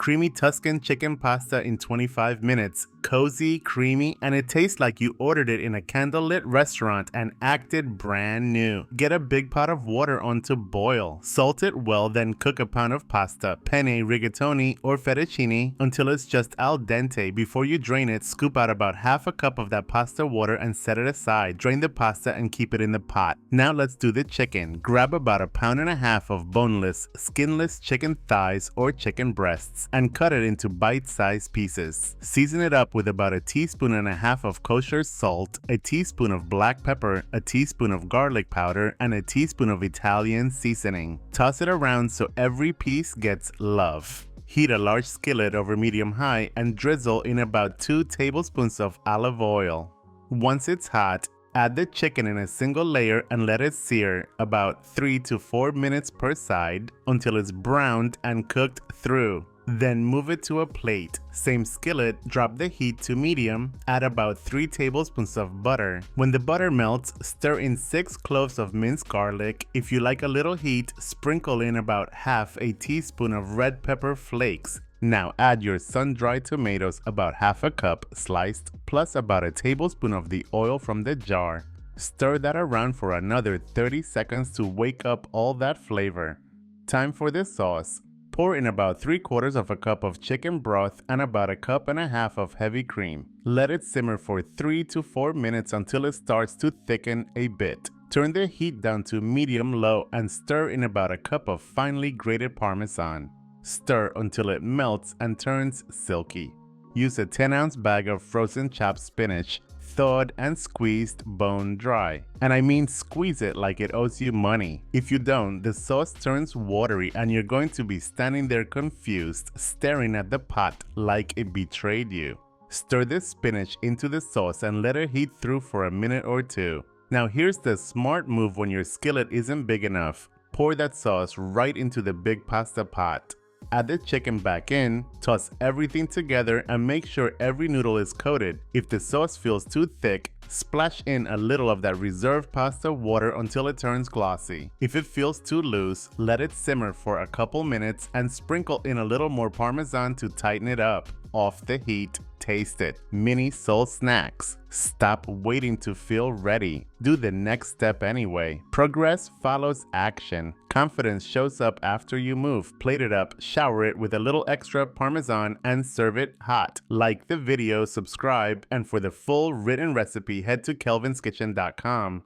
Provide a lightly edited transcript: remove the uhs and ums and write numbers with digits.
Creamy Tuscan Chicken Pasta in 25 minutes. Cozy, creamy, and it tastes like you ordered it in a candlelit restaurant and acted brand new. Get a big pot of water on to boil. Salt it well, then cook a pound of pasta, penne, rigatoni, or fettuccine until it's just al dente. Before you drain it, scoop out about half a cup of that pasta water and set it aside. Drain the pasta and keep it in the pot. Now let's do the chicken. Grab about 1.5 pounds of boneless, skinless chicken thighs or chicken breasts and cut it into bite-sized pieces. Season it up with about 1.5 teaspoons of kosher salt, a teaspoon of black pepper, a teaspoon of garlic powder, and a teaspoon of Italian seasoning. Toss it around so every piece gets love. Heat a large skillet over medium-high and drizzle in about 2 tablespoons of olive oil. Once it's hot, add the chicken in a single layer and let it sear about 3 to 4 minutes per side until it's browned and cooked through. Then move it to a plate. Same skillet, drop the heat to medium, add about 3 tablespoons of butter. When the butter melts, stir in 6 cloves of minced garlic. If you like a little heat, sprinkle in about half a teaspoon of red pepper flakes. Now add your sun-dried tomatoes, about half a cup sliced, plus about 1 tablespoon of the oil from the jar. Stir that around for another 30 seconds to wake up all that flavor. Time for the sauce. Pour in about 3/4 cup of chicken broth and about 1.5 cups of heavy cream. Let it simmer for 3 to 4 minutes until it starts to thicken a bit. Turn the heat down to medium-low and stir in about 1 cup of finely grated Parmesan. Stir until it melts and turns silky. Use a 10-ounce bag of frozen chopped spinach, thawed and squeezed bone dry. And I mean squeeze it like it owes you money. If you don't, the sauce turns watery and you're going to be standing there confused, staring at the pot like it betrayed you. Stir the spinach into the sauce and let it heat through for a minute or two. Now here's the smart move when your skillet isn't big enough. Pour that sauce right into the big pasta pot. Add the chicken back in, toss everything together and make sure every noodle is coated. If the sauce feels too thick, splash in a little of that reserved pasta water until it turns glossy. If it feels too loose, let it simmer for a couple minutes and sprinkle in a little more Parmesan to tighten it up. Off the heat, taste it. Mini soul snacks. Stop waiting to feel ready. Do the next step anyway. Progress follows action. Confidence shows up after you move. Plate it up, shower it with a little extra Parmesan and serve it hot. Like the video, subscribe, and for the full written recipe, head to kelvinskitchen.com.